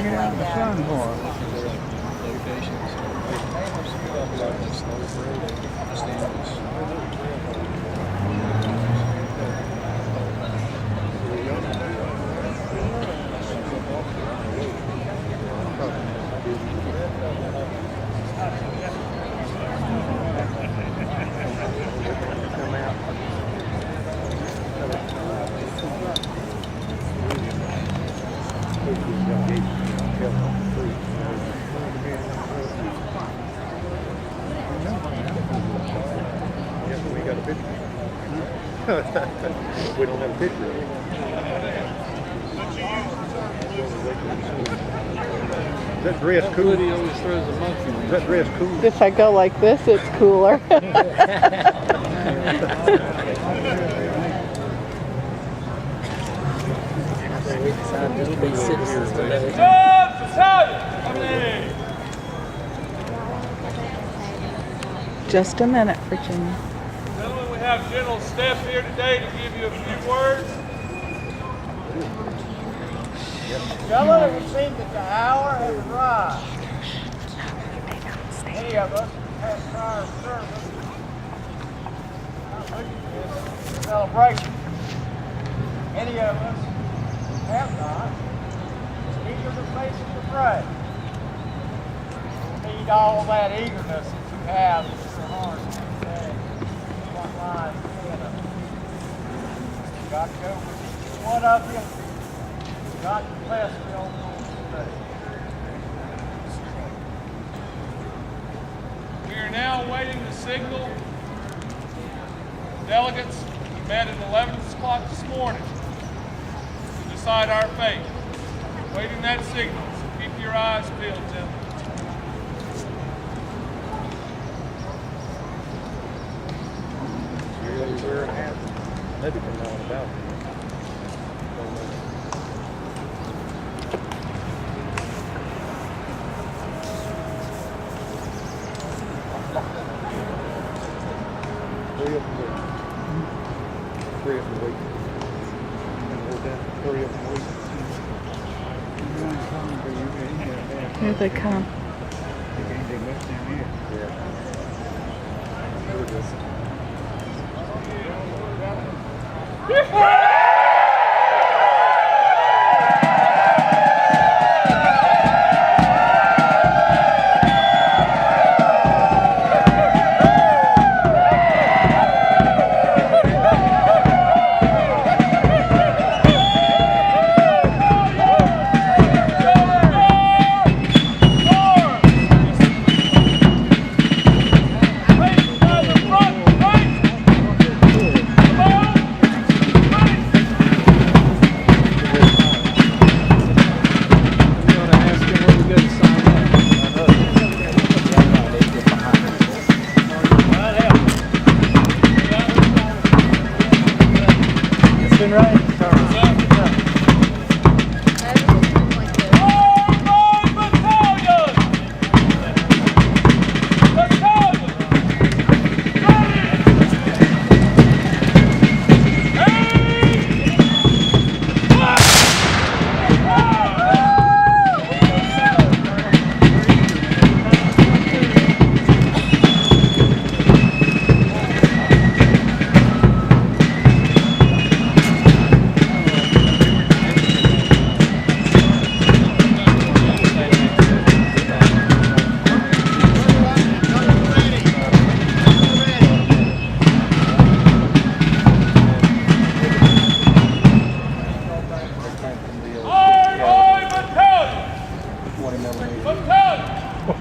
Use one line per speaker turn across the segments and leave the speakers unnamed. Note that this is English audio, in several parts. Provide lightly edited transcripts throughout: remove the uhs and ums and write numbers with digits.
hanging out in the sun for?
We don't have a picture of it. Is that dress cool?
He always throws a monkey.
Is that dress cool?
If I go like this, it's cooler. Just a minute, Virginia.
Gentlemen, we have General Steph here today to give you a few words.
Gentlemen, it would seem that the hour has arrived. Many of us have prior service not looking at this celebration. Many of us have not. Eager to face the fray. Need all that eagerness that you have in your heart today. What lies ahead of you. God go with each one of you. God bless the old today.
We are now awaiting the signal. Delegates met at 11 o'clock this morning to decide our fate. Waiting that signal, so keep your eyes peeled, gentlemen.
We're a hat. Maybe come on about it. Three of them week. And we're down 3 of them week.
Here they come.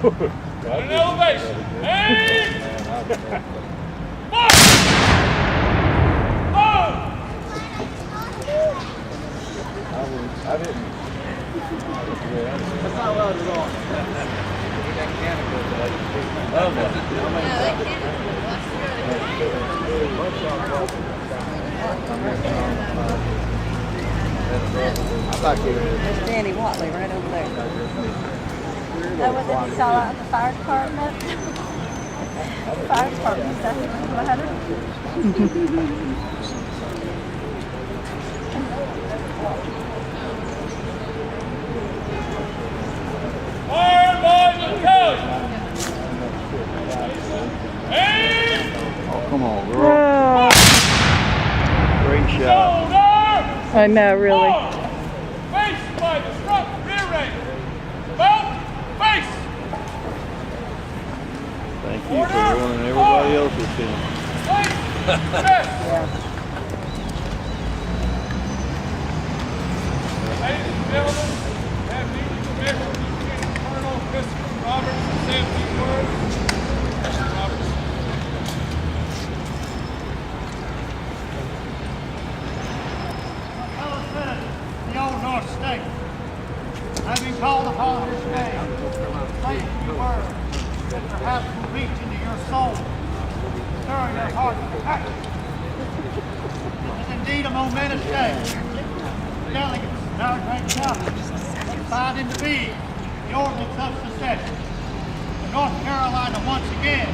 An elevation. Aim! March! Move!
I didn't.
That's not loud at all.
There's Danny Watley right over there. That was it you saw out in the fire department? Fire department stuff. What happened?
I know, really.
Forward. Face by the front rear range. Belt, face.
Thank you for everyone and everybody else that's been.
Face, chest. Ladies and gentlemen, have meeting permission to Lieutenant Colonel Christopher Roberts to say a few words. Mr. Roberts.
Fellow citizens of the old North State, I've been called upon this day to say a few words that perhaps will reach into your soul, stir your heart with passion. This is indeed a momentous day. The delegates in our great conference signed into being the ordinance of secession. And North Carolina once again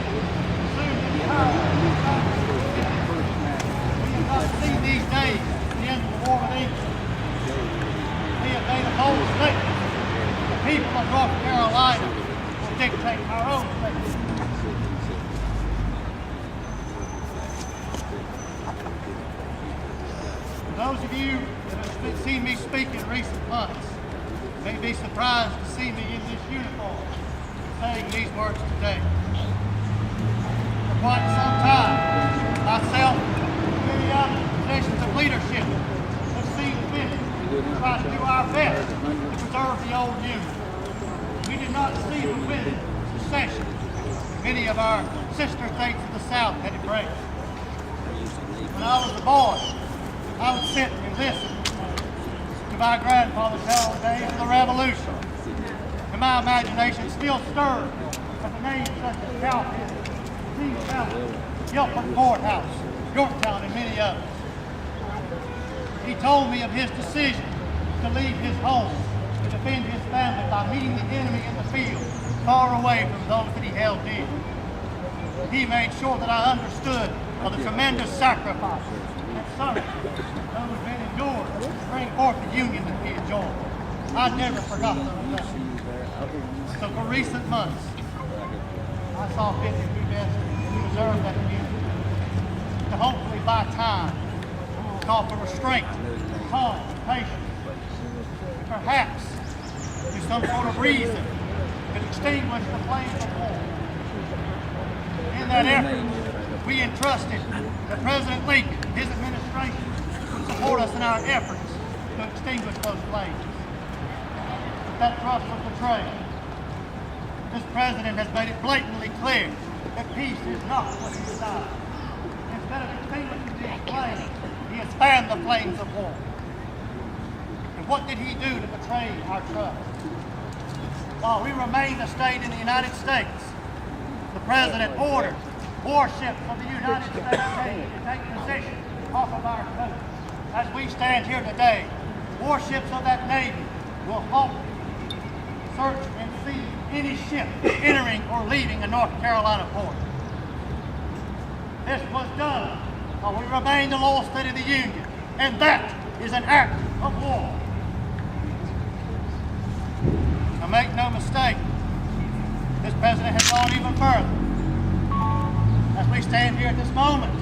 soon to be heard. We have not seen these days the end of the war with England. We have made a bold statement. The people of North Carolina will dictate our own fate. Those of you that have seen me speak in recent months may be surprised to see me in this uniform saying these words today. For quite some time, myself and many others in positions of leadership have seen fit to try to do our best to preserve the old Union. We did not see the wind of secession many of our sister states of the South had embraced. When I was a boy, I would sit and listen to my grandfather tell the days of the Revolution. And my imagination still stirred at the names such as Calhoun, King County, Guilford Courthouse, Yorktown, and many others. He told me of his decision to leave his home to defend his family by meeting the enemy in the field, far away from those that he held dear. He made sure that I understood of the tremendous sacrifice that some those men endured to bring forth the Union that we enjoyed. I never forgot those days. So for recent months, I saw fit to do best to preserve that Union. To hopefully by time, we will call for restraint, calm, patience, and perhaps through some sort of reason to extinguish the flames of war. In that effort, we entrusted that President Lincoln and his administration would support us in our efforts to extinguish those flames. But that trust was betrayed. This president has made it blatantly clear that peace is not what he desires. Instead of extinguishing these flames, he has fanned the flames of war. And what did he do to betray our trust? While we remained a state in the United States, the president ordered warships of the United States Navy to take position off of our coast. As we stand here today, warships of that Navy will halt, search, and seize any ship entering or leaving a North Carolina port. This was done while we remained the loyal state of the Union, and that is an act of war. Now make no mistake, this president has gone even further. As we stand here at this moment,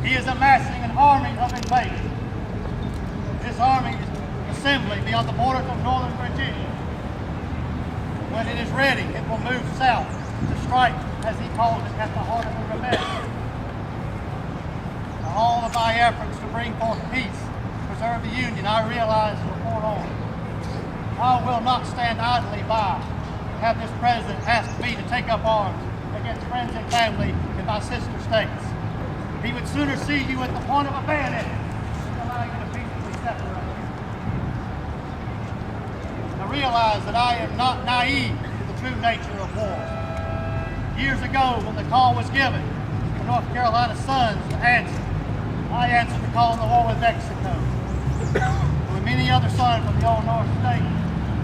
he is amassing an army of invasion. This army is assembling beyond the borders of northern Virginia. When it is ready, it will move south to strike, as he calls it, at the heart of the rebellion. Now, all of my efforts to bring forth peace, preserve the Union, I realize were forlorn. I will not stand idly by and have this president ask me to take up arms against friends and family in my sister states. He would sooner see you at the point of a bayonet than allow you to peacefully separate. I realize that I am not naive to the true nature of war. Years ago, when the call was given for North Carolina's sons to answer, I answered the call in the war with Mexico. With many other sons from the old North State,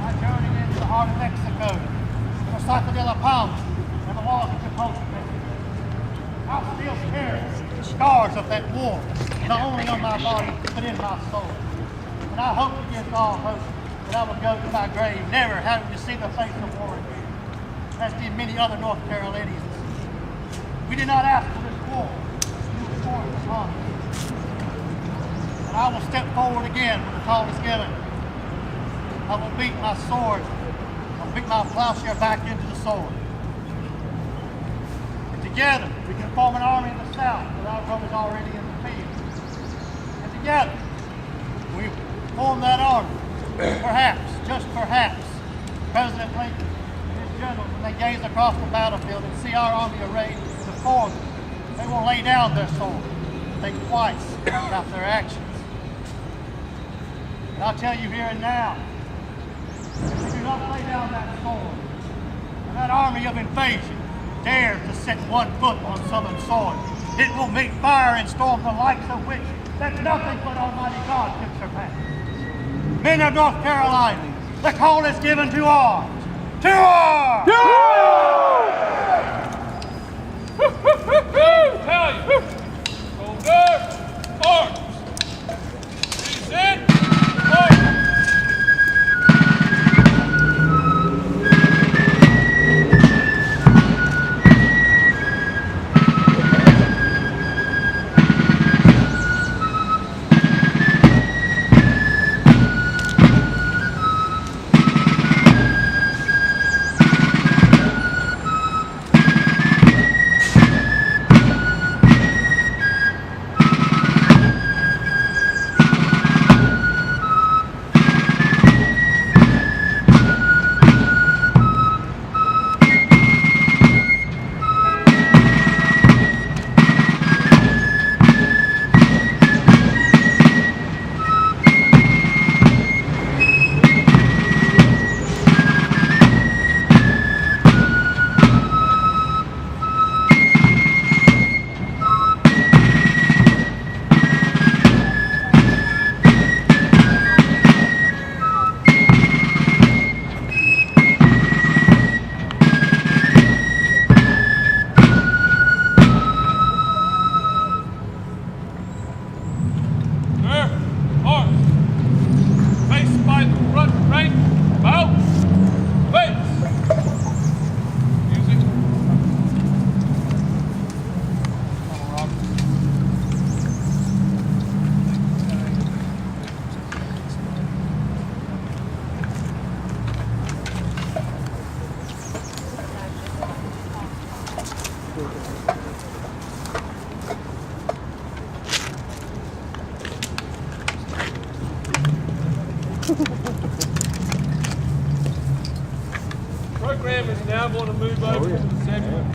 I journeyed into the heart of Mexico, to Saca de la Palma, and the walls of Chapultepec. I still carry scars of that war, not only on my body, but in my soul. And I hope against all hope that I will go to my grave never having to see the face of war again, as did many other North Carolinians. We did not ask for this war. It was born upon us. And I will step forward again when the call is given. I will beat my sword. I'll beat my plowshare back into the sword. And together, we can form an army in the South where our brother's already in the field. And together, we form that army. Perhaps, just perhaps, President Lincoln and his generals, when they gaze across the battlefield and see our army arrayed before them, they will lay down their sword, think twice about their actions. And I'll tell you here and now, if we do not lay down that sword, and that army of invasion dares to set one foot on Southern soil, it will meet fire and storm the likes of which that nothing but Almighty God can surpass. Men of North Carolina, the call is given to arms. To arms!
Battalion, soldier, arms. Present, arms. Program is now going to move over to the second